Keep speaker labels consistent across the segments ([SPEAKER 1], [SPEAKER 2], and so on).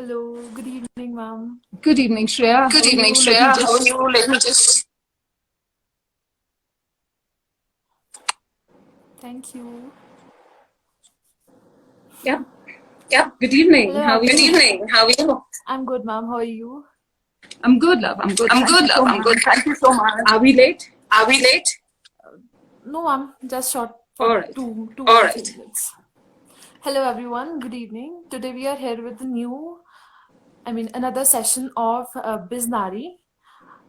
[SPEAKER 1] Hello, good evening, ma'am.
[SPEAKER 2] Good evening, Shreya.
[SPEAKER 1] Good evening,
[SPEAKER 2] Shreya.
[SPEAKER 1] How are you? Let me just. Thank you.
[SPEAKER 2] Yeah.
[SPEAKER 1] Yeah.
[SPEAKER 2] Good evening.
[SPEAKER 1] Hello,
[SPEAKER 2] How are
[SPEAKER 1] good
[SPEAKER 2] you?
[SPEAKER 1] evening. How are you? I'm good, ma'am. How are you?
[SPEAKER 2] I'm good, love. I'm good.
[SPEAKER 1] I'm
[SPEAKER 2] Thank
[SPEAKER 1] good,
[SPEAKER 2] you
[SPEAKER 1] love.
[SPEAKER 2] so
[SPEAKER 1] I'm good.
[SPEAKER 2] much.
[SPEAKER 1] Thank you so much.
[SPEAKER 2] Are we late?
[SPEAKER 1] Are we late? No, ma'am. Just short for
[SPEAKER 2] All right.
[SPEAKER 1] two All or right. 3 minutes. Hello, everyone. Good evening. Today we are here with another session of Biznari,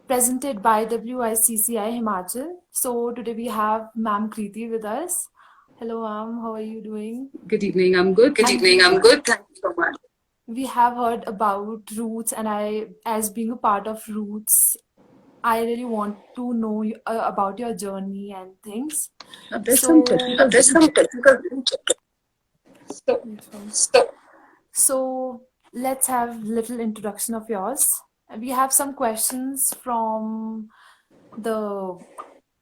[SPEAKER 1] presented by WICCI Himachal. So today we have Ma'am Kriti with us. Hello, ma'am. How are you doing?
[SPEAKER 2] Good evening. I'm good.
[SPEAKER 1] Good evening. I'm good. Thank you so much. We have heard about Roots, and as being a part of Roots, I really want to know about your journey and things.
[SPEAKER 2] There's some
[SPEAKER 1] There's some technical.
[SPEAKER 2] So,
[SPEAKER 1] So, so let's have little introduction of yours. We have some questions from the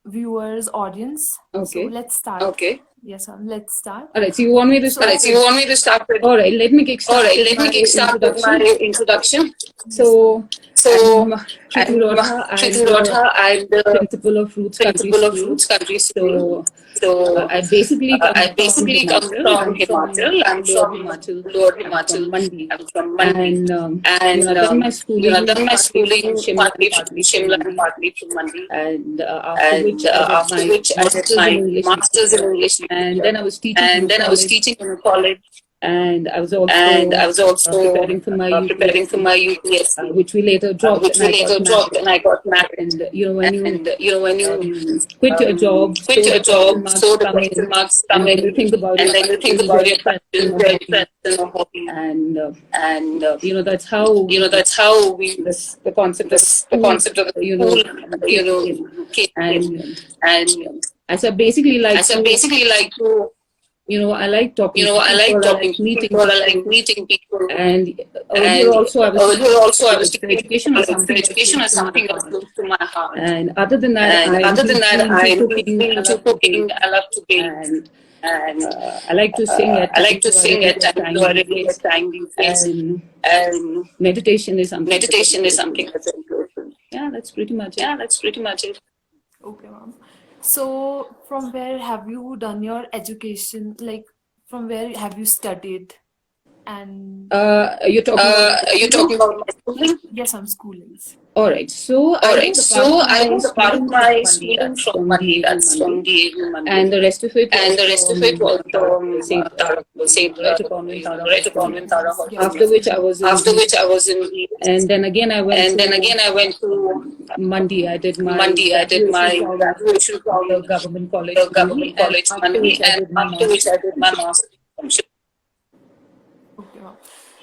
[SPEAKER 1] viewers audience. So
[SPEAKER 2] okay.
[SPEAKER 1] let's start. Okay. Yes, ma'am. Let's start.
[SPEAKER 2] All right. So you want me to
[SPEAKER 1] So,
[SPEAKER 2] start?
[SPEAKER 1] so you want me to start with?
[SPEAKER 2] All right. Let me kickstart.
[SPEAKER 1] All right.
[SPEAKER 2] with
[SPEAKER 1] Let
[SPEAKER 2] my
[SPEAKER 1] me kickstart with my
[SPEAKER 2] introduction.
[SPEAKER 1] introduction.
[SPEAKER 2] So,
[SPEAKER 1] So,
[SPEAKER 2] I'm Kriti
[SPEAKER 1] I'm
[SPEAKER 2] Rotha. I'm
[SPEAKER 1] Kriti
[SPEAKER 2] the
[SPEAKER 1] Rotha. I'm the
[SPEAKER 2] principal of Roots Country
[SPEAKER 1] principal of
[SPEAKER 2] School.
[SPEAKER 1] Roots Country School.
[SPEAKER 2] So,
[SPEAKER 1] So,
[SPEAKER 2] I basically come
[SPEAKER 1] I
[SPEAKER 2] from
[SPEAKER 1] basically come
[SPEAKER 2] Himachal.
[SPEAKER 1] from
[SPEAKER 2] I'm from
[SPEAKER 1] Himachal. I'm
[SPEAKER 2] Lower
[SPEAKER 1] from
[SPEAKER 2] Himachal.
[SPEAKER 1] Lower
[SPEAKER 2] I'm from
[SPEAKER 1] Himachal.
[SPEAKER 2] Mandi.
[SPEAKER 1] I'm from Mandi.
[SPEAKER 2] And
[SPEAKER 1] And
[SPEAKER 2] I've done my schooling
[SPEAKER 1] done my
[SPEAKER 2] partly from
[SPEAKER 1] schooling
[SPEAKER 2] Shimla and
[SPEAKER 1] partly from
[SPEAKER 2] partly from
[SPEAKER 1] Shimla and
[SPEAKER 2] Mandi.
[SPEAKER 1] partly from Mandi.
[SPEAKER 2] And after
[SPEAKER 1] And
[SPEAKER 2] which I did
[SPEAKER 1] after
[SPEAKER 2] my
[SPEAKER 1] which I did
[SPEAKER 2] master's in
[SPEAKER 1] my
[SPEAKER 2] English
[SPEAKER 1] master's in
[SPEAKER 2] literature.
[SPEAKER 1] English
[SPEAKER 2] And
[SPEAKER 1] literature.
[SPEAKER 2] then I was teaching in
[SPEAKER 1] And
[SPEAKER 2] a
[SPEAKER 1] then I was
[SPEAKER 2] college.
[SPEAKER 1] teaching in a college.
[SPEAKER 2] And I was
[SPEAKER 1] And I
[SPEAKER 2] also
[SPEAKER 1] was also
[SPEAKER 2] preparing for my
[SPEAKER 1] preparing for
[SPEAKER 2] UPSC,
[SPEAKER 1] my UPSC,
[SPEAKER 2] which we later dropped,
[SPEAKER 1] which
[SPEAKER 2] and
[SPEAKER 1] we
[SPEAKER 2] I got
[SPEAKER 1] later dropped,
[SPEAKER 2] married.
[SPEAKER 1] and I got married.
[SPEAKER 2] And when you
[SPEAKER 1] And when you
[SPEAKER 2] quit your job,
[SPEAKER 1] quit
[SPEAKER 2] so
[SPEAKER 1] your
[SPEAKER 2] the question
[SPEAKER 1] job,
[SPEAKER 2] marks
[SPEAKER 1] so the
[SPEAKER 2] come
[SPEAKER 1] question
[SPEAKER 2] in,
[SPEAKER 1] marks
[SPEAKER 2] and
[SPEAKER 1] come
[SPEAKER 2] then you
[SPEAKER 1] in,
[SPEAKER 2] think about
[SPEAKER 1] and
[SPEAKER 2] your
[SPEAKER 1] then you think
[SPEAKER 2] passions,
[SPEAKER 1] about
[SPEAKER 2] your
[SPEAKER 1] your
[SPEAKER 2] interests, and
[SPEAKER 1] passions,
[SPEAKER 2] your
[SPEAKER 1] your
[SPEAKER 2] hobbies.
[SPEAKER 1] interests, and your hobbies.
[SPEAKER 2] And
[SPEAKER 1] And
[SPEAKER 2] that's how
[SPEAKER 1] that's how we
[SPEAKER 2] the concept of
[SPEAKER 1] the
[SPEAKER 2] school,
[SPEAKER 1] concept of the school,
[SPEAKER 2] came in.
[SPEAKER 1] came in.
[SPEAKER 2] And
[SPEAKER 1] And
[SPEAKER 2] as I basically like
[SPEAKER 1] I
[SPEAKER 2] to,
[SPEAKER 1] basically like to,
[SPEAKER 2] I like talking to
[SPEAKER 1] I like
[SPEAKER 2] people, I
[SPEAKER 1] talking
[SPEAKER 2] like
[SPEAKER 1] to
[SPEAKER 2] meeting
[SPEAKER 1] people, I like
[SPEAKER 2] people.
[SPEAKER 1] meeing people.
[SPEAKER 2] And earlier
[SPEAKER 1] And
[SPEAKER 2] also I was
[SPEAKER 1] earlier
[SPEAKER 2] teaching
[SPEAKER 1] also I was
[SPEAKER 2] college, so
[SPEAKER 1] teaching
[SPEAKER 2] education was
[SPEAKER 1] college. So
[SPEAKER 2] something that's
[SPEAKER 1] education
[SPEAKER 2] close
[SPEAKER 1] is
[SPEAKER 2] to my
[SPEAKER 1] something that's
[SPEAKER 2] heart.
[SPEAKER 1] close to my heart.
[SPEAKER 2] And other than that,
[SPEAKER 1] And
[SPEAKER 2] I'm
[SPEAKER 1] other than that,
[SPEAKER 2] hugely into
[SPEAKER 1] I'm
[SPEAKER 2] cooking.
[SPEAKER 1] hugely
[SPEAKER 2] I
[SPEAKER 1] into
[SPEAKER 2] love to
[SPEAKER 1] cooking.
[SPEAKER 2] bake.
[SPEAKER 1] I love to bake.
[SPEAKER 2] And
[SPEAKER 1] And
[SPEAKER 2] I like to sing at
[SPEAKER 1] I like
[SPEAKER 2] times,
[SPEAKER 1] to
[SPEAKER 2] so I
[SPEAKER 1] sing
[SPEAKER 2] really
[SPEAKER 1] at
[SPEAKER 2] get
[SPEAKER 1] times,
[SPEAKER 2] time
[SPEAKER 1] so I
[SPEAKER 2] these
[SPEAKER 1] really
[SPEAKER 2] days.
[SPEAKER 1] get time these days.
[SPEAKER 2] And
[SPEAKER 1] And
[SPEAKER 2] meditation is something that's very
[SPEAKER 1] meditation is
[SPEAKER 2] close to me.
[SPEAKER 1] something that's very close to me.
[SPEAKER 2] Yeah, that's pretty much it.
[SPEAKER 1] Yeah, that's pretty much it. Okay, ma'am. So, from where have you done your education? Like, from where have you studied? And
[SPEAKER 2] You're talking about my
[SPEAKER 1] you're
[SPEAKER 2] schooling?
[SPEAKER 1] talking about my schooling? Yes, I'm schoolings.
[SPEAKER 2] All right. So
[SPEAKER 1] All
[SPEAKER 2] I
[SPEAKER 1] right.
[SPEAKER 2] was a part of
[SPEAKER 1] So I
[SPEAKER 2] my
[SPEAKER 1] was a part of
[SPEAKER 2] schooling from
[SPEAKER 1] my
[SPEAKER 2] Mandi.
[SPEAKER 1] schooling
[SPEAKER 2] That's
[SPEAKER 1] from
[SPEAKER 2] from
[SPEAKER 1] Mandi.
[SPEAKER 2] DAV
[SPEAKER 1] That's from
[SPEAKER 2] Mandi.
[SPEAKER 1] DAV Mandi.
[SPEAKER 2] And the rest of it was
[SPEAKER 1] And the rest of it
[SPEAKER 2] from
[SPEAKER 1] was from
[SPEAKER 2] St. Loretta Convent, Tara
[SPEAKER 1] Loretta
[SPEAKER 2] Hostel.
[SPEAKER 1] Convent, Tara Hostel.
[SPEAKER 2] After which I was in
[SPEAKER 1] After
[SPEAKER 2] the,
[SPEAKER 1] which I was in the,
[SPEAKER 2] and then again I went
[SPEAKER 1] and then
[SPEAKER 2] to
[SPEAKER 1] again I went to
[SPEAKER 2] Mandi. I did my
[SPEAKER 1] Mandi. I did
[SPEAKER 2] graduation
[SPEAKER 1] my
[SPEAKER 2] from
[SPEAKER 1] graduation from
[SPEAKER 2] the Government College
[SPEAKER 1] the
[SPEAKER 2] Mandi,
[SPEAKER 1] government
[SPEAKER 2] and
[SPEAKER 1] college
[SPEAKER 2] after
[SPEAKER 1] Mandi,
[SPEAKER 2] which I
[SPEAKER 1] and
[SPEAKER 2] did my
[SPEAKER 1] after which
[SPEAKER 2] master's.
[SPEAKER 1] I did my master's. Okay, ma'am.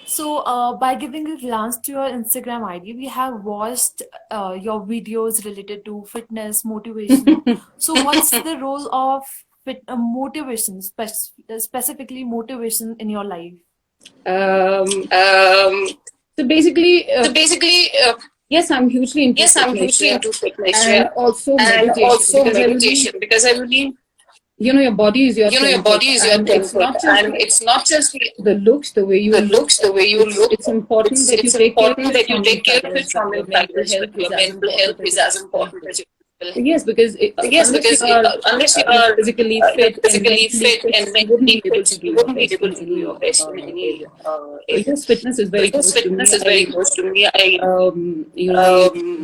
[SPEAKER 1] So, by giving a glance to your Instagram ID, we have watched your videos related to fitness, motivation. So, what's the role of motivation, specifically motivation in your life?
[SPEAKER 2] Um,
[SPEAKER 1] Um,
[SPEAKER 2] so basically,
[SPEAKER 1] so basically,
[SPEAKER 2] yes, I'm hugely into
[SPEAKER 1] yes, I'm
[SPEAKER 2] fitness,
[SPEAKER 1] hugely
[SPEAKER 2] yeah,
[SPEAKER 1] into fitness,
[SPEAKER 2] and
[SPEAKER 1] yeah,
[SPEAKER 2] also
[SPEAKER 1] and
[SPEAKER 2] meditation,
[SPEAKER 1] also
[SPEAKER 2] because I believe,
[SPEAKER 1] meditation because I believe
[SPEAKER 2] your body is your
[SPEAKER 1] your
[SPEAKER 2] temple,
[SPEAKER 1] body is your
[SPEAKER 2] and it's
[SPEAKER 1] temple,
[SPEAKER 2] not just
[SPEAKER 1] and it's not just
[SPEAKER 2] the looks, the way you
[SPEAKER 1] the
[SPEAKER 2] look.
[SPEAKER 1] looks, the way you look.
[SPEAKER 2] It's important that you
[SPEAKER 1] It's
[SPEAKER 2] take care of
[SPEAKER 1] important
[SPEAKER 2] it
[SPEAKER 1] that you
[SPEAKER 2] from
[SPEAKER 1] take care
[SPEAKER 2] inside
[SPEAKER 1] of it
[SPEAKER 2] as well.
[SPEAKER 1] from
[SPEAKER 2] Your
[SPEAKER 1] inside
[SPEAKER 2] mental
[SPEAKER 1] as well.
[SPEAKER 2] health is
[SPEAKER 1] Your
[SPEAKER 2] as
[SPEAKER 1] mental health
[SPEAKER 2] important as
[SPEAKER 1] is
[SPEAKER 2] your
[SPEAKER 1] as
[SPEAKER 2] physical
[SPEAKER 1] important
[SPEAKER 2] health.
[SPEAKER 1] as your physical health.
[SPEAKER 2] Yes, because
[SPEAKER 1] Yes,
[SPEAKER 2] unless you
[SPEAKER 1] because
[SPEAKER 2] are
[SPEAKER 1] unless you are
[SPEAKER 2] physically fit and
[SPEAKER 1] physically
[SPEAKER 2] mentally
[SPEAKER 1] fit
[SPEAKER 2] fit,
[SPEAKER 1] and
[SPEAKER 2] you wouldn't
[SPEAKER 1] mentally
[SPEAKER 2] be able
[SPEAKER 1] fit,
[SPEAKER 2] to do
[SPEAKER 1] you
[SPEAKER 2] your
[SPEAKER 1] wouldn't be
[SPEAKER 2] best
[SPEAKER 1] able
[SPEAKER 2] in
[SPEAKER 1] to do
[SPEAKER 2] any
[SPEAKER 1] your best in any
[SPEAKER 2] area. So
[SPEAKER 1] area.
[SPEAKER 2] yes, fitness is
[SPEAKER 1] So
[SPEAKER 2] very
[SPEAKER 1] yes,
[SPEAKER 2] close to
[SPEAKER 1] fitness
[SPEAKER 2] me.
[SPEAKER 1] is very close to me.
[SPEAKER 2] I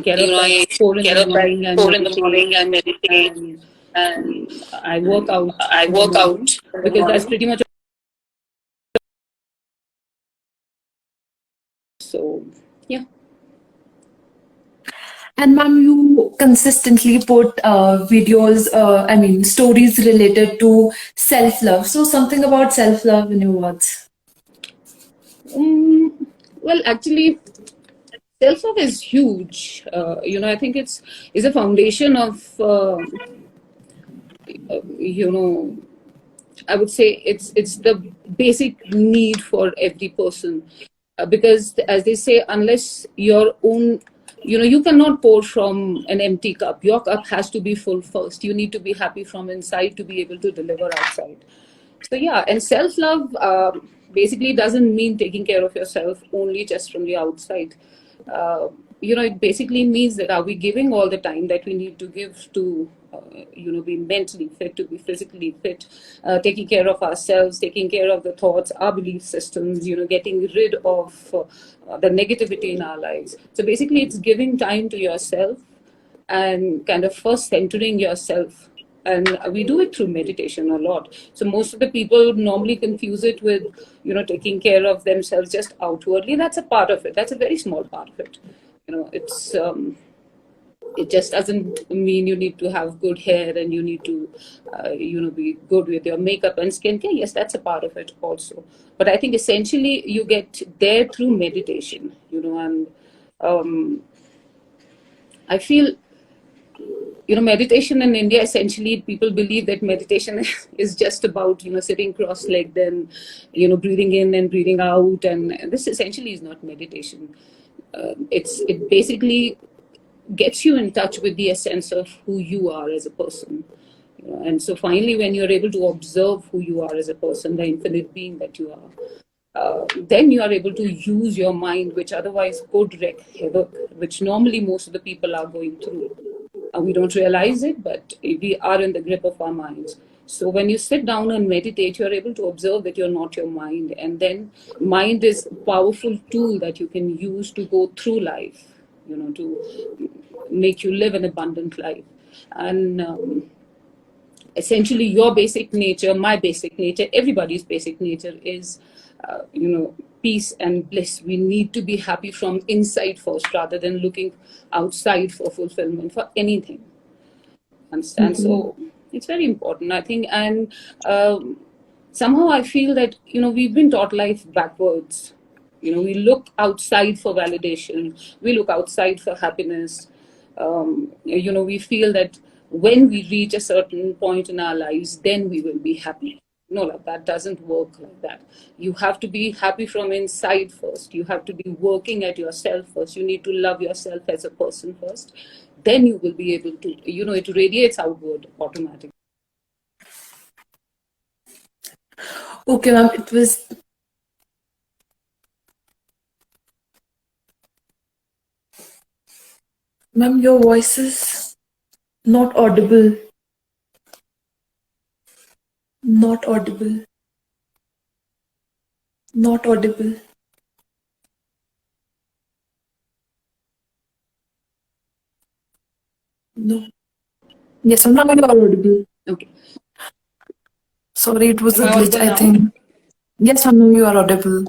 [SPEAKER 2] get up at
[SPEAKER 1] I
[SPEAKER 2] 4 in the
[SPEAKER 1] get up at
[SPEAKER 2] morning and
[SPEAKER 1] 4 in the
[SPEAKER 2] meditate,
[SPEAKER 1] morning and meditate,
[SPEAKER 2] and
[SPEAKER 1] and
[SPEAKER 2] I work out
[SPEAKER 1] I
[SPEAKER 2] in the
[SPEAKER 1] work out
[SPEAKER 2] morning,
[SPEAKER 1] in the
[SPEAKER 2] because that's
[SPEAKER 1] morning.
[SPEAKER 2] pretty much so. Yeah.
[SPEAKER 1] And ma'am, you consistently put videos, stories related to self-love. So something about self-love in your words.
[SPEAKER 2] Well, actually, self-love is huge. I think it's a foundation of you know I would say it's the basic need for every person, because as they say, unless your own, you cannot pour from an empty cup. Your cup has to be full first. You need to be happy from inside to be able to deliver outside. So yeah, and self love. basically doesn't mean taking care of yourself only just from the outside. It basically means that are we giving all the time that we need to give to, be mentally fit, to be physically fit, taking care of ourselves, taking care of the thoughts, our belief systems, getting rid of the negativity in our lives. So basically, it's giving time to yourself and kind of first centering yourself. And we do it through meditation a lot. So most of the people normally confuse it with, taking care of themselves just outwardly. That's a part of it. That's a very small part of it. It just doesn't mean you need to have good hair and you need to, be good with your makeup and skincare. Yes, that's a part of it also. But I think essentially you get there through meditation, and I feel, meditation in India, essentially people believe that meditation is just about, sitting cross-legged and, breathing in and breathing out. And this essentially is not meditation. It basically gets you in touch with the essence of who you are as a person. And so finally, when you're able to observe who you are as a person, the infinite being that you are, then you are able to use your mind, which otherwise could wreak havoc, which normally most of the people are going through. We don't realize it, but we are in the grip of our minds. So when you sit down and meditate, you're able to observe that you're not your mind. And then mind is a powerful tool that you can use to go through life, to make you live an abundant life. And essentially your basic nature, my basic nature, everybody's basic nature is, peace and bliss. We need to be happy from inside first rather than looking outside for fulfillment for anything. Understand? So it's very important, I think. And somehow I feel that, we've been taught life backwards. We look outside for validation. We look outside for happiness. We feel that when we reach a certain point in our lives, then we will be happy. No, that doesn't work like that. You have to be happy from inside first. You have to be working at yourself first. You need to love yourself as a person first. Then you will be able to, it radiates outward automatically.
[SPEAKER 1] Okay, ma'am, it was. Ma'am, your voice is not audible. Not audible. Not audible. No. Yes, ma'am, now you are audible.
[SPEAKER 2] Okay.
[SPEAKER 1] Sorry, it was a
[SPEAKER 2] Am I
[SPEAKER 1] glitch,
[SPEAKER 2] audible
[SPEAKER 1] I
[SPEAKER 2] now?
[SPEAKER 1] think. Yes, ma'am, now you are audible.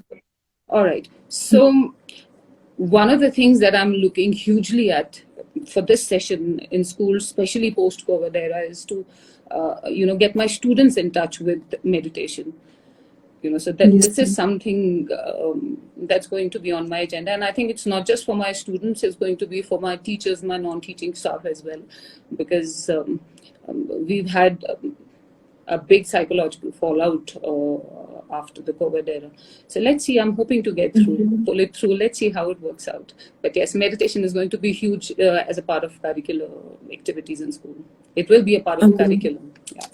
[SPEAKER 2] All right. So one of the things that I'm looking hugely at for this session in school, especially post-COVID era, is to, get my students in touch with meditation. So that
[SPEAKER 1] Yes,
[SPEAKER 2] this is something that's going to be on my agenda. And I think it's not just for my students, it's going to be for my teachers, my non-teaching staff as well, because we've had a big psychological fallout after the COVID era. So let's see, I'm hoping to get through, pull it through. Let's see how it works out. But yes, meditation is going to be huge as a part of curricular activities in school. It will be a part of curriculum. Yeah.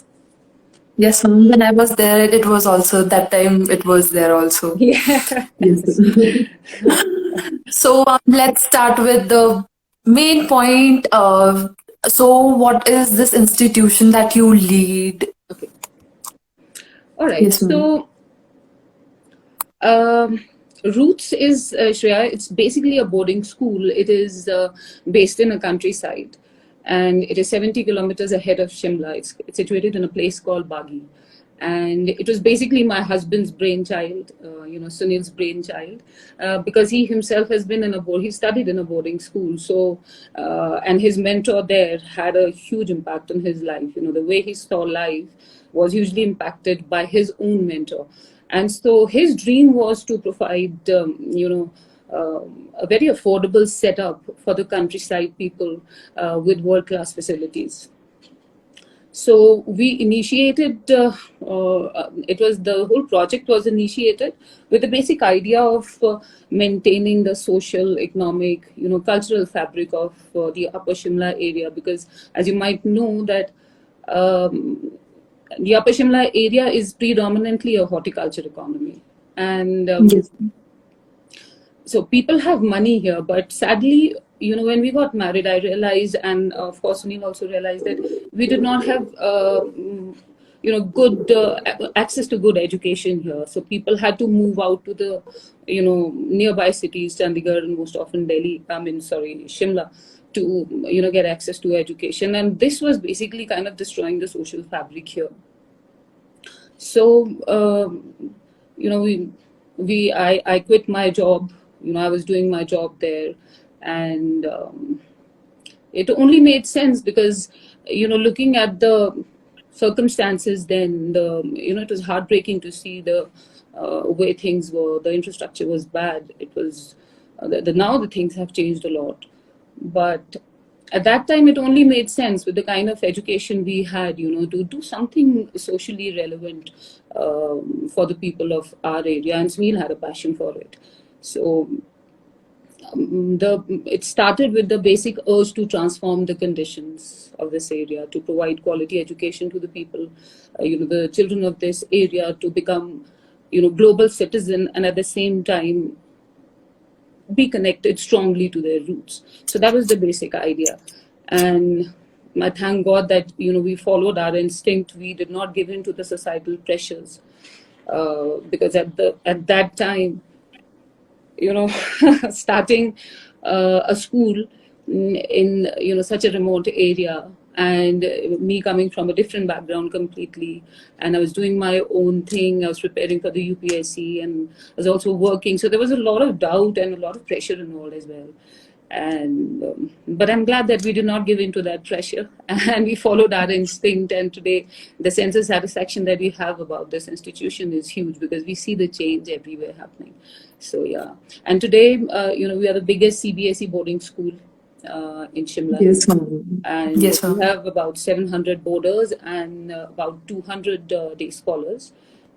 [SPEAKER 1] Yes, ma'am. When I was there, it was also that time. It was there also.
[SPEAKER 2] Yeah.
[SPEAKER 1] Yes. So let's start with the main point. So, what is this institution that you lead?
[SPEAKER 2] Okay. All right.
[SPEAKER 1] Yes, ma'am.
[SPEAKER 2] So, Roots is, Shreya, it's basically a boarding school. It is based in a countryside, and it is 70 kilometers ahead of Shimla. It's situated in a place called Bagi. And it was basically my husband's brainchild, Sunil's brainchild, because he himself has been he studied in a boarding school. So, and his mentor there had a huge impact on his life. The way he saw life was hugely impacted by his own mentor. And so his dream was to provide, a very affordable setup for the countryside people with world-class facilities. So we initiated, the whole project was initiated with the basic idea of maintaining the social, economic, cultural fabric of the Upper Shimla area, because as you might know that the Upper Shimla area is predominantly a horticulture economy. And
[SPEAKER 3] Yes.
[SPEAKER 2] so people have money here, but sadly, when we got married, I realized, and of course Sunil also realized, that we did not have good access to good education here. So people had to move out to the nearby cities, Chandigarh and most often Delhi, Shimla, to get access to education. And this was basically kind of destroying the social fabric here. So I quit my job. I was doing my job there, and it only made sense because looking at the circumstances then, it was heartbreaking to see the way things were. The infrastructure was bad. It was now the things have changed a lot, but at that time it only made sense with the kind of education we had, to do something socially relevant for the people of our area, and Sunil had a passion for it. So it started with the basic urge to transform the conditions of this area, to provide quality education to the people, the children of this area, to become global citizen, and at the same time be connected strongly to their roots. So that was the basic idea. And I thank God that we followed our instinct. We did not give in to the societal pressures, because at that time, starting a school in such a remote area, and me coming from a different background completely, and I was doing my own thing. I was preparing for the UPSC, and I was also working, so there was a lot of doubt and a lot of pressure involved as well. And but I'm glad that we did not give in to that pressure, and we followed our instinct. And today the sense of satisfaction that we have about this institution is huge, because we see the change everywhere happening. So yeah. And today we are the biggest CBSE boarding school in Shimla.
[SPEAKER 3] Yes, ma'am.
[SPEAKER 2] And
[SPEAKER 3] Yes,
[SPEAKER 2] we
[SPEAKER 3] ma'am.
[SPEAKER 2] have about 700 boarders and about 200 day scholars.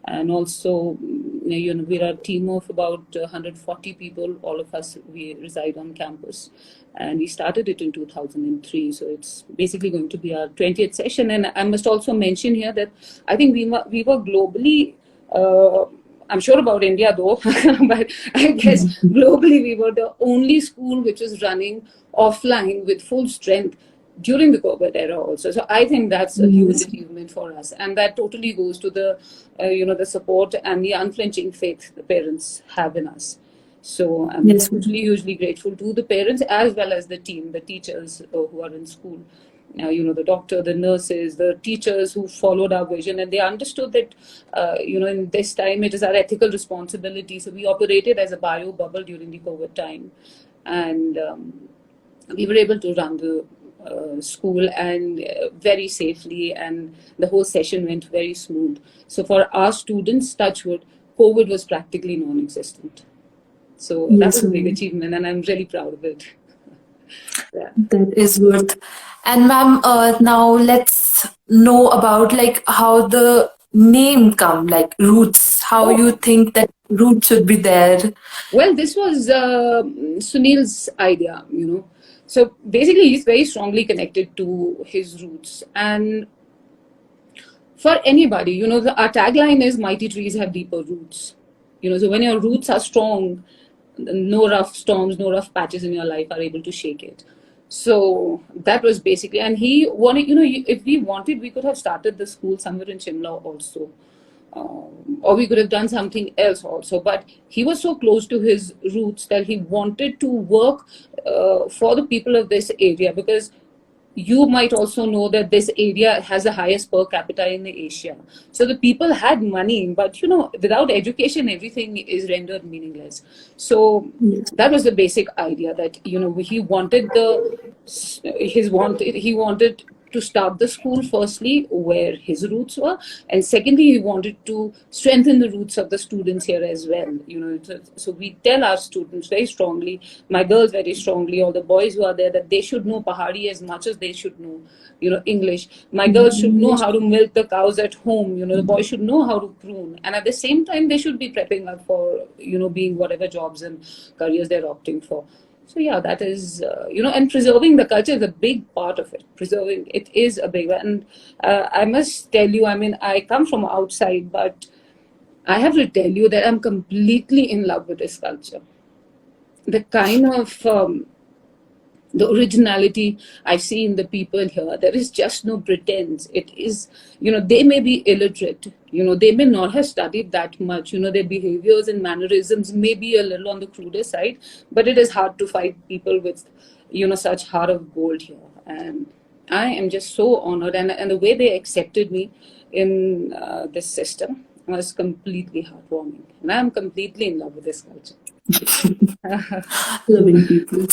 [SPEAKER 2] And also, we're a team of about 140 people. All of us, we reside on campus. And we started it in 2003. So it's basically going to be our 20th session. And I must also mention here that I think we were globally, I'm sure about India though, but I guess globally we were the only school which was running offline with full strength during the COVID era also. So I think that's a huge achievement for us, and that totally goes to the the support and the unflinching faith the parents have in us. So I'm
[SPEAKER 3] Yes, ma'am.
[SPEAKER 2] hugely grateful to the parents as well as the team, the teachers who are in school. The doctor, the nurses, the teachers who followed our vision, and they understood that, in this time it is our ethical responsibility. So we operated as a bio bubble during the COVID time, and we were able to run the school and very safely, and the whole session went very smooth. So for our students, touchwood, COVID was practically non-existent. So that
[SPEAKER 3] Yes,
[SPEAKER 2] was a big
[SPEAKER 3] ma'am.
[SPEAKER 2] achievement, and I'm really proud of it. Yeah.
[SPEAKER 3] That is worth. And ma'am, now let's know about like how the name come, like roots. How
[SPEAKER 2] Oh,
[SPEAKER 3] you think that roots should be there?
[SPEAKER 2] well, this was Sunil's idea, So basically, he's very strongly connected to his roots. And for anybody, our tagline is "Mighty trees have deeper roots." So when your roots are strong, no rough storms, no rough patches in your life are able to shake it. So that was basically, and he wanted, if we wanted, we could have started the school somewhere in Shimla also. Or we could have done something else also. But he was so close to his roots that he wanted to work for the people of this area, because you might also know that this area has the highest per capita in Asia. So the people had money, but without education, everything is rendered meaningless. So
[SPEAKER 3] Yes.
[SPEAKER 2] that was the basic idea, that he wanted he wanted to start the school firstly where his roots were, and secondly he wanted to strengthen the roots of the students here as well. So we tell our students very strongly, my girls very strongly, all the boys who are there, that they should know Pahari as much as they should know English. My girls should know how to milk the cows at home. The boys should know how to prune, and at the same time they should be prepping up for being whatever jobs and careers they're opting for. So yeah, that is and preserving the culture is a big part of it. Preserving it is a big one. And I must tell you, I mean, I come from outside, but I have to tell you that I'm completely in love with this culture. The kind of the originality I see in the people here, there is just no pretense. It is, they may be illiterate, they may not have studied that much, their behaviors and mannerisms may be a little on the cruder side, but it is hard to find people with, such heart of gold here. And I am just so honored. And the way they accepted me in this system was completely heartwarming. And I'm completely in love with this culture.
[SPEAKER 3] Loving people.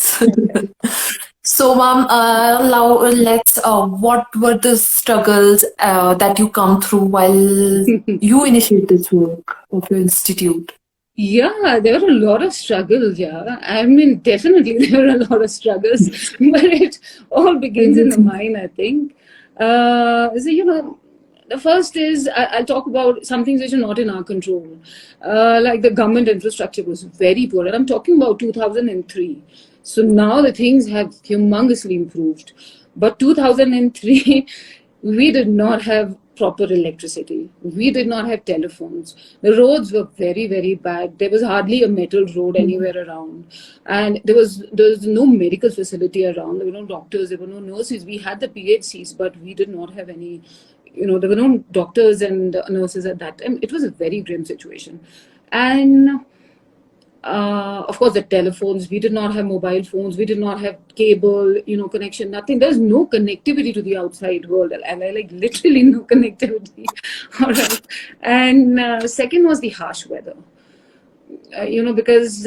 [SPEAKER 3] So, ma'am, now let's. What were the struggles that you come through while you initiate this work of your institute?
[SPEAKER 2] Yeah, there were a lot of struggles. Yeah, I mean, definitely there were a lot of struggles, but it all begins in the mind, I think. So, the first is I'll talk about some things which are not in our control. Like the government infrastructure was very poor, and I'm talking about 2003. So now the things have humongously improved. But 2003, we did not have proper electricity. We did not have telephones. The roads were very, very bad. There was hardly a metal road anywhere around. And there was no medical facility around. There were no doctors, there were no nurses. We had the PHCs, but we did not have any, there were no doctors and nurses at that time. It was a very grim situation. And of course, the telephones, we did not have mobile phones, we did not have cable, connection, nothing. There's no connectivity to the outside world. And I like literally no connectivity. All right. And second was the harsh weather. Because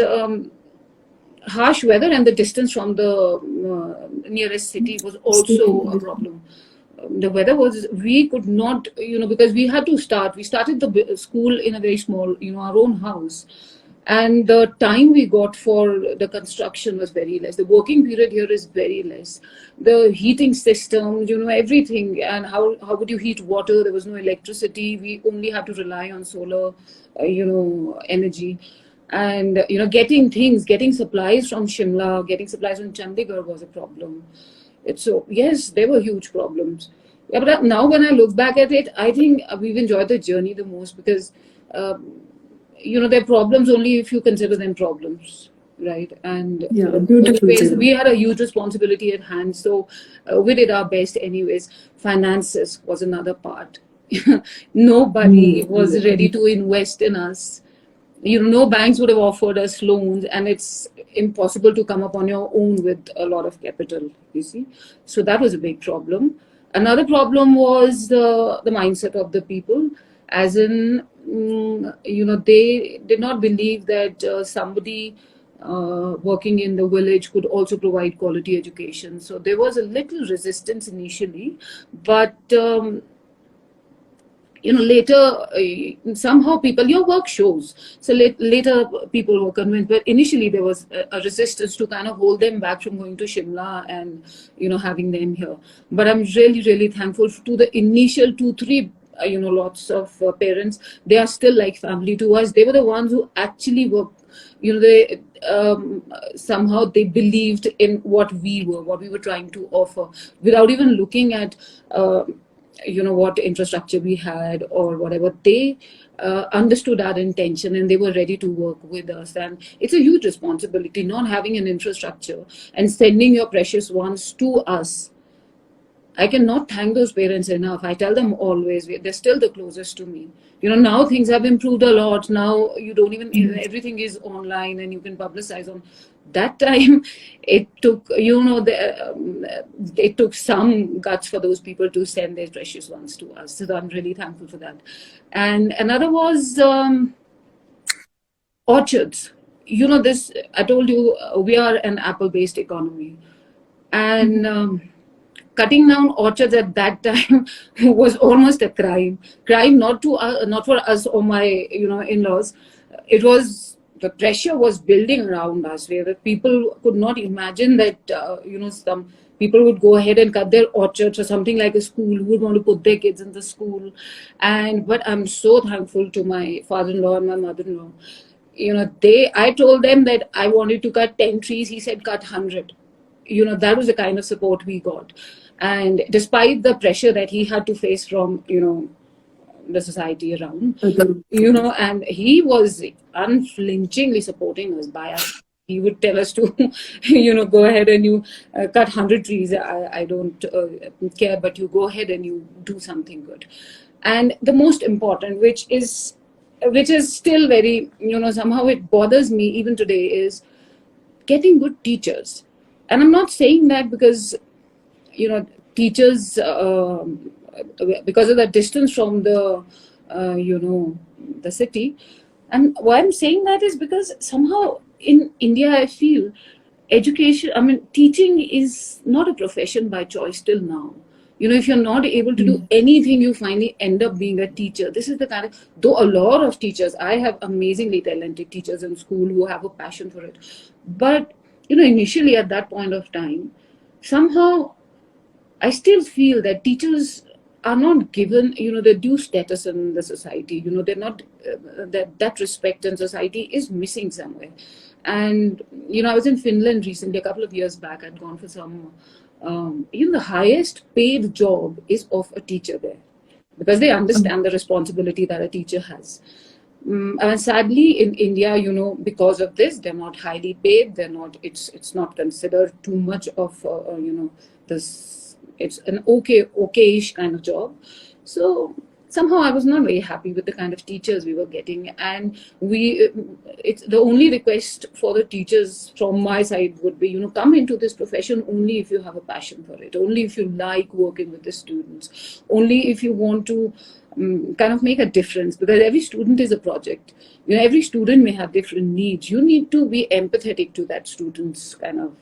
[SPEAKER 2] harsh weather and the distance from the nearest city was also a problem. The weather was, we could not, because we had to we started the school in a very small, our own house. And the time we got for the construction was very less. The working period here is very less. The heating system, everything. And how would you heat water? There was no electricity. We only had to rely on solar, energy. And, getting supplies from Shimla, getting supplies from Chandigarh was a problem. So, yes, there were huge problems. Yeah, but now when I look back at it, I think we've enjoyed the journey the most because, they're problems only if you consider them problems, right? And
[SPEAKER 3] Yeah, beautiful.
[SPEAKER 2] we had a huge responsibility at hand, so we did our best anyways. Finances was another part. Nobody was ready to invest in us. No banks would have offered us loans, and it's impossible to come up on your own with a lot of capital, you see. So that was a big problem. Another problem was the mindset of the people, as in, they did not believe that somebody working in the village could also provide quality education. So there was a little resistance initially, but later somehow people, your work shows. So later people were convinced, but initially there was a resistance to kind of hold them back from going to Shimla and having them here. But I'm really, really thankful to the initial 2-3 lots of parents. They are still like family to us. They were the ones who actually were, they somehow they believed in what we were trying to offer, without even looking at what infrastructure we had or whatever. They understood our intention and they were ready to work with us. And it's a huge responsibility not having an infrastructure and sending your precious ones to us. I cannot thank those parents enough. I tell them always, they're still the closest to me. Now things have improved a lot. Now you don't even, everything is online and you can publicize on. That time, it took, it took some guts for those people to send their precious ones to us. So I'm really thankful for that. And another was orchards. This, I told you, we are an apple-based economy. And cutting down orchards at that time was almost a crime. Crime not for us or my in-laws. It was, the pressure was building around us, where people could not imagine that some people would go ahead and cut their orchards, or something like a school, who would want to put their kids in the school. But I'm so thankful to my father-in-law and my mother-in-law. I told them that I wanted to cut 10 trees. He said cut 100. That was the kind of support we got. And despite the pressure that he had to face from the society around,
[SPEAKER 3] Okay.
[SPEAKER 2] and he was unflinchingly supporting us by us. He would tell us to, go ahead and you cut 100 trees. I don't care, but you go ahead and you do something good. And the most important, which is still very, somehow it bothers me even today, is getting good teachers. And I'm not saying that because teachers, because of the distance from the city. And why I'm saying that is because somehow in India, I feel education, I mean, teaching is not a profession by choice till now. If you're not able to do anything, you finally end up being a teacher. This is the kind of, though a lot of teachers, I have amazingly talented teachers in school who have a passion for it. But, initially at that point of time, somehow I still feel that teachers are not given, the due status in the society. They're not, that respect in society is missing somewhere. And, I was in Finland recently, a couple of years back. I'd gone for some, the highest paid job is of a teacher there, because they understand the responsibility that a teacher has. And sadly, in India, because of this, they're not highly paid. They're not. It's not considered too much of, this. It's an okayish kind of job. So somehow I was not very happy with the kind of teachers we were getting, and it's the only request for the teachers from my side would be, come into this profession only if you have a passion for it, only if you like working with the students, only if you want to kind of make a difference, because every student is a project. Every student may have different needs. You need to be empathetic to that student's kind of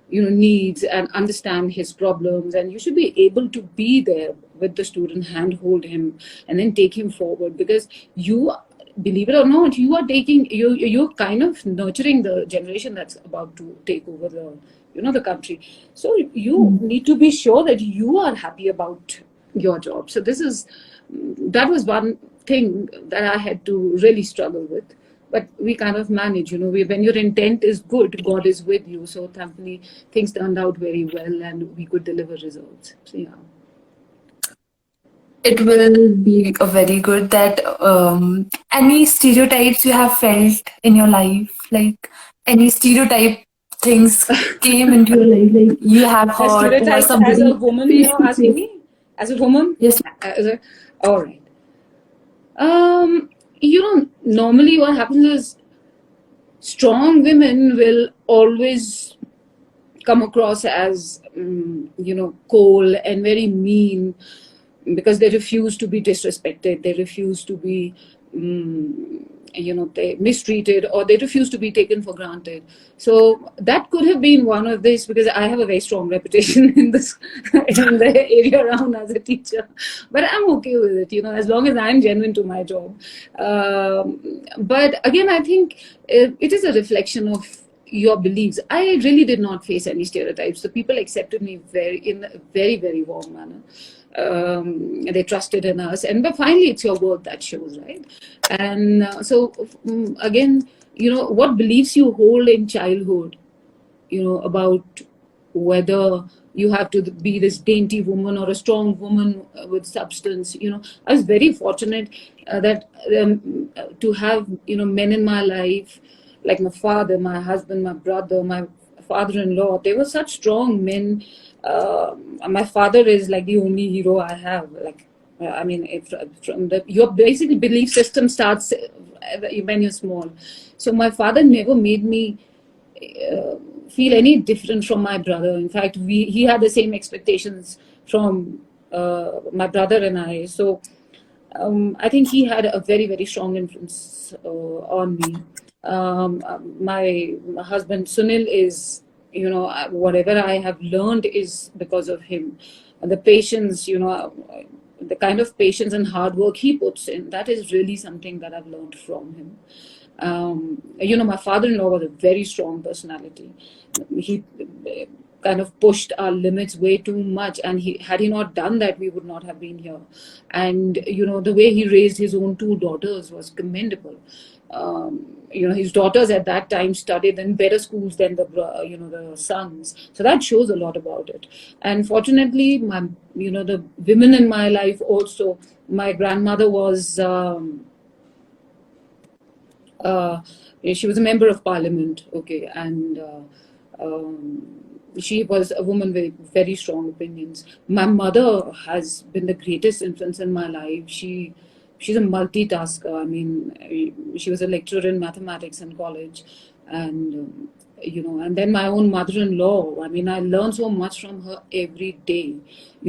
[SPEAKER 2] needs and understand his problems, and you should be able to be there with the student, handhold him, and then take him forward, because you, believe it or not, you're kind of nurturing the generation that's about to take over the country. So you need to be sure that you are happy about your job. So that was one thing that I had to really struggle with. But we kind of manage, when your intent is good, God is with you. So thankfully, things turned out very well and we could deliver results. So yeah.
[SPEAKER 3] It will be a very good that any stereotypes you have felt in your life, like any stereotype things came into your life, like you have
[SPEAKER 2] The
[SPEAKER 3] heard or
[SPEAKER 2] stereotypes as a
[SPEAKER 3] somebody
[SPEAKER 2] woman,
[SPEAKER 3] face to
[SPEAKER 2] asking
[SPEAKER 3] face.
[SPEAKER 2] me? As a woman?
[SPEAKER 3] Yes.
[SPEAKER 2] All right. Normally what happens is strong women will always come across as, cold and very mean, because they refuse to be disrespected. They refuse to be, they mistreated, or they refuse to be taken for granted. So that could have been one of this, because I have a very strong reputation in the area around as a teacher. But I'm okay with it, as long as I'm genuine to my job. But again, I think it is a reflection of your beliefs. I really did not face any stereotypes. The people accepted me in a very, very warm manner. They trusted in us, but finally it's your work that shows, right? And so again, what beliefs you hold in childhood, about whether you have to be this dainty woman or a strong woman with substance. I was very fortunate that to have men in my life, like my father, my husband, my brother, my father-in-law. They were such strong men. My father is like the only hero I have. Like, I mean, your basic belief system starts when you're small. So my father never made me feel any different from my brother. In fact, he had the same expectations from my brother and I. So I think he had a very, very strong influence on me. My husband Sunil is, whatever I have learned is because of him. And the patience, the kind of patience and hard work he puts in, that is really something that I've learned from him. My father-in-law was a very strong personality. He kind of pushed our limits way too much, and had he not done that, we would not have been here. And the way he raised his own two daughters was commendable. his daughters at that time studied in better schools than the sons. So that shows a lot about it. And fortunately, the women in my life also. My grandmother was. She was a member of parliament, okay, and she was a woman with very strong opinions. My mother has been the greatest influence in my life. She's a multitasker. I mean, she was a lecturer in mathematics in college, and and then my own mother-in-law. I mean, I learn so much from her every day.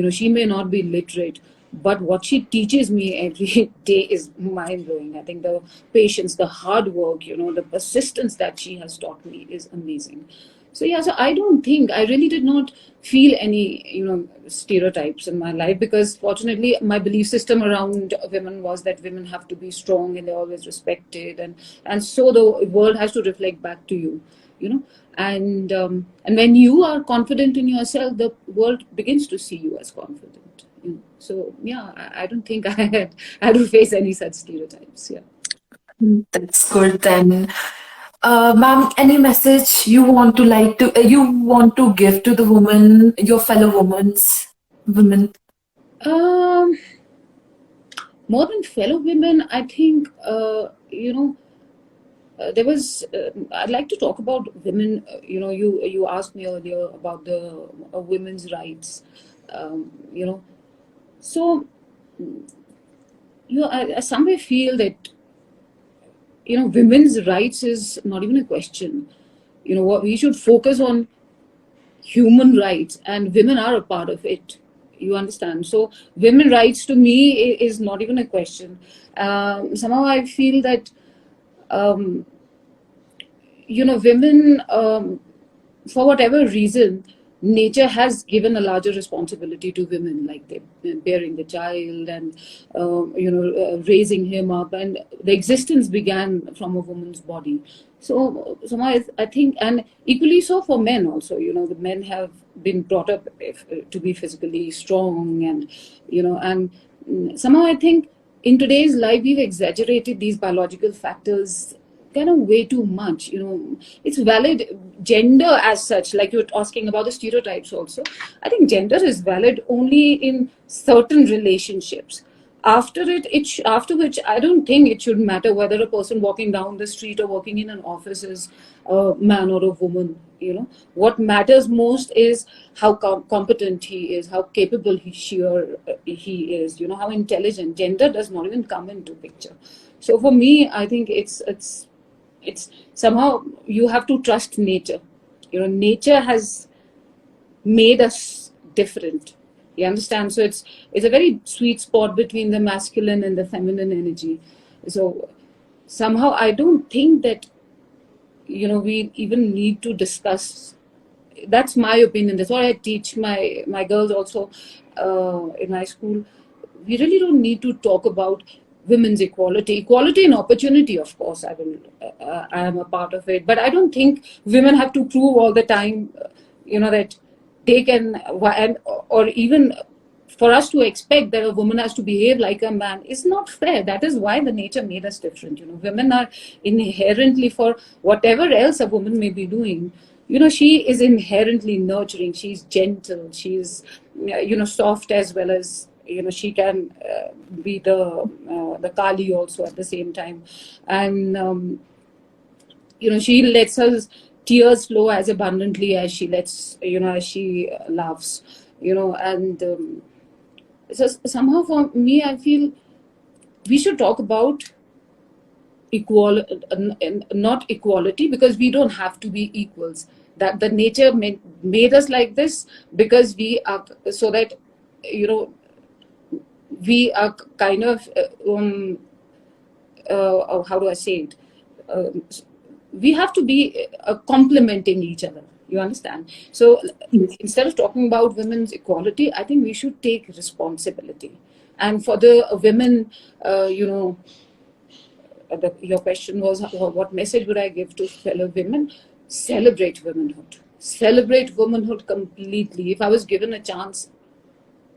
[SPEAKER 2] She may not be literate, but what she teaches me every day is mind-blowing. I think the patience, the hard work, the persistence that she has taught me is amazing. So yeah, so I really did not feel any, stereotypes in my life, because fortunately my belief system around women was that women have to be strong and they're always respected, and so the world has to reflect back to you, and when you are confident in yourself, the world begins to see you as confident. So yeah, I don't think I had to face any such stereotypes. Yeah.
[SPEAKER 3] That's good then. Ma'am, any message you want to give to the women, your fellow women?
[SPEAKER 2] More than fellow women, I think there was. I'd like to talk about women. You asked me earlier about the women's rights. So I somewhere feel that women's rights is not even a question. What we should focus on human rights, and women are a part of it. You understand? So women rights to me is not even a question. Somehow I feel that women, for whatever reason, nature has given a larger responsibility to women, like they bearing the child and raising him up, and the existence began from a woman's body. So somehow I think, and equally so for men also, the men have been brought up to be physically strong, and and somehow I think in today's life we've exaggerated these biological factors kind of way too much. It's valid, gender as such, like you're asking about the stereotypes also. I think gender is valid only in certain relationships. After which I don't think it should matter whether a person walking down the street or working in an office is a man or a woman. What matters most is how competent he is, how capable he is, how intelligent. Gender does not even come into picture. So for me, I think it's somehow you have to trust nature. Nature has made us different. You understand? So it's a very sweet spot between the masculine and the feminine energy. So somehow I don't think that we even need to discuss. That's my opinion. That's what I teach my girls also in high school. We really don't need to talk about women's equality and opportunity. Of course, I am a part of it, but I don't think women have to prove all the time, that they can, or even for us to expect that a woman has to behave like a man is not fair. That is why the nature made us different. Women are inherently, for whatever else a woman may be doing, she is inherently nurturing. She's gentle. She's, soft, as well as, she can be the Kali also at the same time. And, she lets her tears flow as abundantly as she lets, as she loves, and so somehow for me, I feel we should talk about not equality, because we don't have to be equals. That the nature made us like this, because we are, so that, we are kind of, how do I say it? We have to be complementing each other. You understand? So instead of talking about women's equality, I think we should take responsibility. And for the women, your question was, what message would I give to fellow women? Celebrate womanhood. Celebrate womanhood completely. If I was given a chance,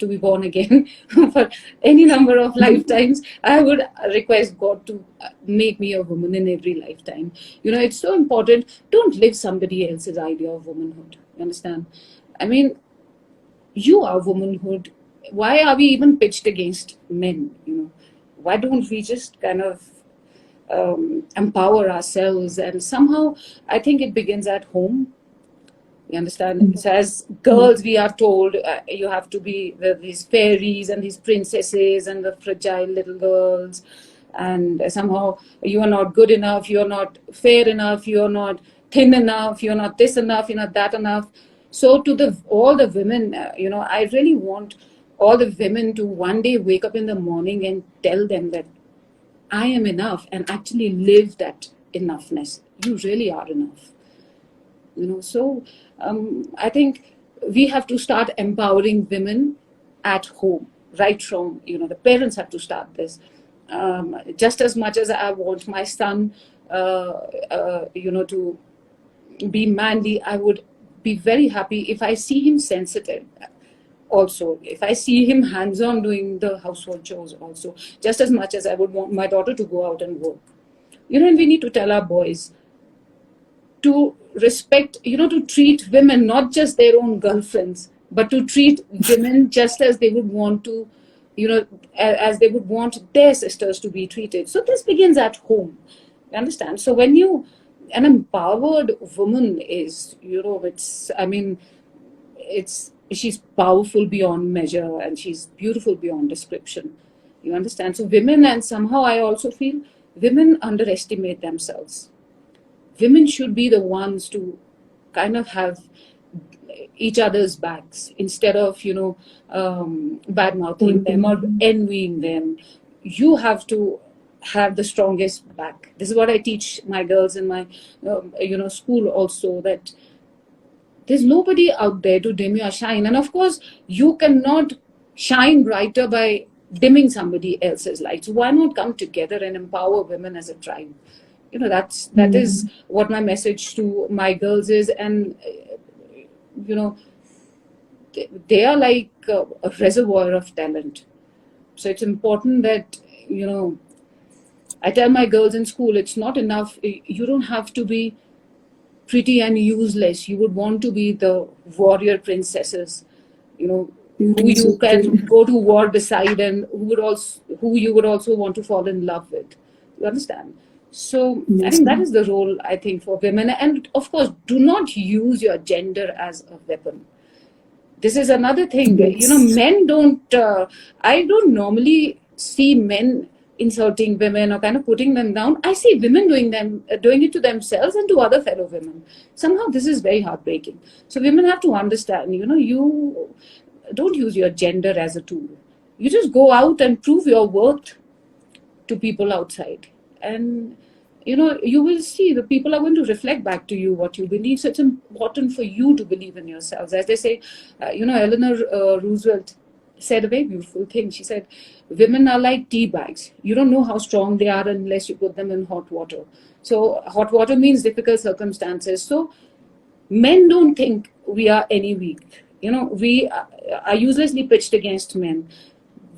[SPEAKER 2] to be born again for any number of lifetimes, I would request God to make me a woman in every lifetime. It's so important. Don't live somebody else's idea of womanhood. You understand? I mean, you are womanhood. Why are we even pitched against men? Why don't we just kind of empower ourselves? And somehow, I think it begins at home. You understand? So as girls, we are told you have to be these fairies and these princesses and the fragile little girls. And somehow you are not good enough, you are not fair enough, you are not thin enough, you are not this enough, you're not that enough. So to all the women, I really want all the women to one day wake up in the morning and tell them that I am enough, and actually live that enoughness. You really are enough. So I think we have to start empowering women at home, right from, the parents have to start this. Just as much as I want my son, to be manly, I would be very happy if I see him sensitive. Also, if I see him hands-on doing the household chores also, just as much as I would want my daughter to go out and work. And we need to tell our boys to respect, to treat women, not just their own girlfriends, but to treat women just as they would want to, as they would want their sisters to be treated. So this begins at home. You understand? So when an empowered woman is, she's powerful beyond measure, and she's beautiful beyond description. You understand? So women, and somehow I also feel women underestimate themselves. Women should be the ones to kind of have each other's backs instead of, bad mouthing them or envying them. You have to have the strongest back. This is what I teach my girls in my, school also, that there's nobody out there to dim your shine. And of course, you cannot shine brighter by dimming somebody else's light. So why not come together and empower women as a tribe? That is what my message to my girls is. And, they are like a reservoir of talent. So it's important that, I tell my girls in school, it's not enough. You don't have to be pretty and useless. You would want to be the warrior princesses, who you can go to war beside, and who you would also want to fall in love with. You understand? So I think that is the role, I think, for women. And of course, do not use your gender as a weapon. This is another thing. Men don't, I don't normally see men insulting women or kind of putting them down. I see women doing it to themselves and to other fellow women. Somehow this is very heartbreaking. So women have to understand, you don't use your gender as a tool. You just go out and prove your worth to people outside. And, you will see the people are going to reflect back to you what you believe. So it's important for you to believe in yourselves. As they say, Eleanor Roosevelt said a very beautiful thing. She said, women are like tea bags. You don't know how strong they are unless you put them in hot water. So hot water means difficult circumstances. So men don't think we are any weak. We are uselessly pitched against men.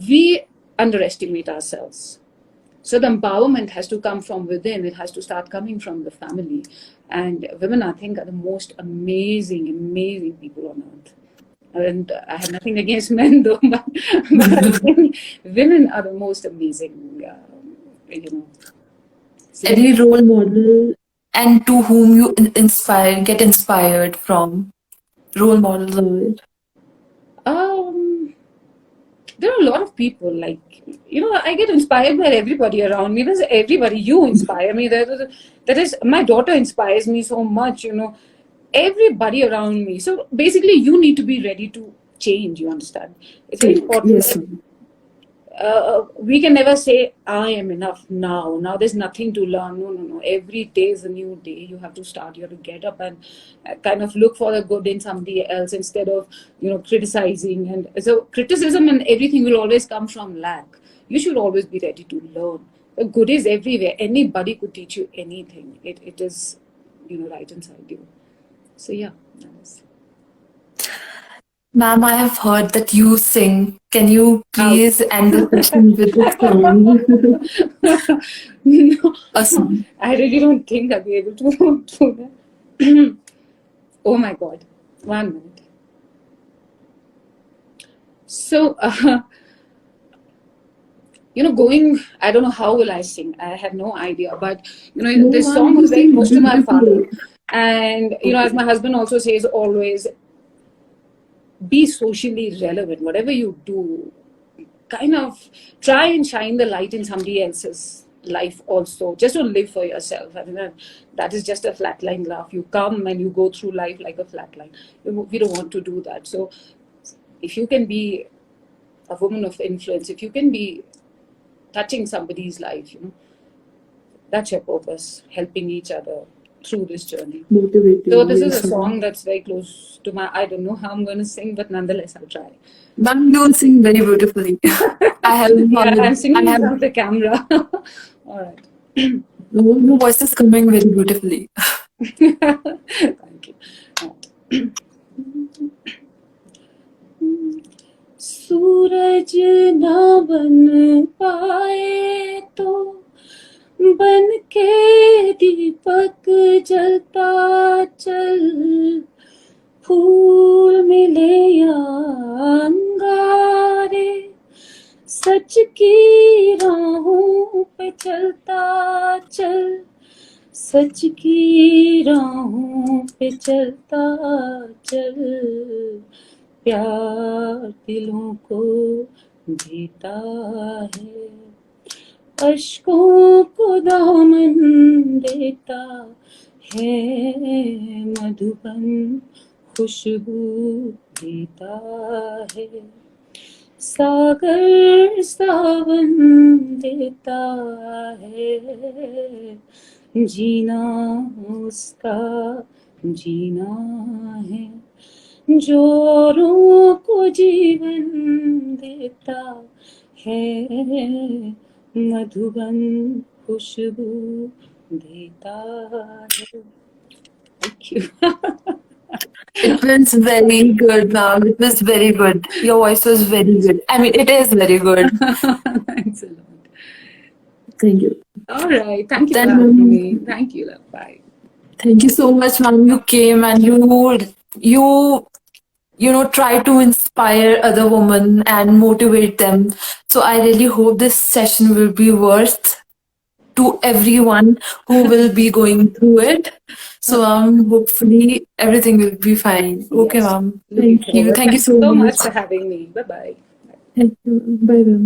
[SPEAKER 2] We underestimate ourselves. So the empowerment has to come from within. It has to start coming from the family. And women, I think, are the most amazing, amazing people on earth. And I have nothing against men, though, but I think women are the most amazing, So
[SPEAKER 3] Any role model and to whom you get inspired from? Role models.
[SPEAKER 2] There are a lot of people, like, I get inspired by everybody around me. There's everybody. You inspire me. That is, my daughter inspires me so much, everybody around me. So basically, you need to be ready to change, you understand? It's very important.
[SPEAKER 3] Yes.
[SPEAKER 2] We can never say, I am enough now. Now there's nothing to learn. No. Every day is a new day. You have to start. You have to get up and kind of look for the good in somebody else instead of, criticizing. And so criticism and everything will always come from lack. You should always be ready to learn. The good is everywhere. Anybody could teach you anything. It is, right inside you. So yeah, that is.
[SPEAKER 3] Ma'am, I have heard that you sing. Can you please end the session with a song?
[SPEAKER 2] No,
[SPEAKER 3] A song.
[SPEAKER 2] I really don't think I'll be able to do that. Oh my God. 1 minute. So, I don't know how will I sing. I have no idea. But,
[SPEAKER 3] No,
[SPEAKER 2] this
[SPEAKER 3] ma'am,
[SPEAKER 2] song
[SPEAKER 3] you
[SPEAKER 2] was very
[SPEAKER 3] sing
[SPEAKER 2] close to my father.
[SPEAKER 3] beautifully.
[SPEAKER 2] And, as my husband also says always, be socially relevant. Whatever you do, kind of try and shine the light in somebody else's life also. Just don't live for yourself. I mean, that is just a flatline graph. You come and you go through life like a flatline. We don't want to do that. So if you can be a woman of influence, if you can be touching somebody's life, that's your purpose, helping each other through this journey. So
[SPEAKER 3] Motivating,
[SPEAKER 2] this is
[SPEAKER 3] yes,
[SPEAKER 2] a song
[SPEAKER 3] ma'am.
[SPEAKER 2] that's very close to I don't know how I'm going to sing, but nonetheless, I'll try.
[SPEAKER 3] Ma'am, you sing very beautifully. I have
[SPEAKER 2] Yeah, I'm
[SPEAKER 3] knowledge.
[SPEAKER 2] singing in front of the camera. All right.
[SPEAKER 3] Your voice is coming very beautifully.
[SPEAKER 2] Thank you. सूरज ना बन पाए तो बन के दीपक जलता चल, फूल मिले या अंगारे, सच की राहों पे चलता चल, सच की राहों पे चलता चल, प्यार दिलों को जीता है, अश्कों को दामन देता है, मधुबन खुशबू देता है, सागर सावन देता है, जीना उसका जीना है, जो औरों को जीवन देता है, मधुबन खुशबू देता है. Thank you.
[SPEAKER 3] It was very good, ma'am. It was very good. Your voice was very good. I mean, it is very good.
[SPEAKER 2] Thanks a lot.
[SPEAKER 3] Thank you.
[SPEAKER 2] All right. Thank you for
[SPEAKER 3] Then,
[SPEAKER 2] having me. Thank you, love. Bye.
[SPEAKER 3] thank you so much, ma'am. You came and you try to inspire other women and motivate them. So I really hope this session will be worth to everyone who will be going through it. So hopefully everything will be fine. Okay,
[SPEAKER 2] Yes.
[SPEAKER 3] ma'am.
[SPEAKER 2] Looking
[SPEAKER 3] Thank you.
[SPEAKER 2] forward.
[SPEAKER 3] Thank you
[SPEAKER 2] Thank you
[SPEAKER 3] so
[SPEAKER 2] so
[SPEAKER 3] much.
[SPEAKER 2] much for having me. Bye bye.
[SPEAKER 3] Thank you. Bye, ma'am.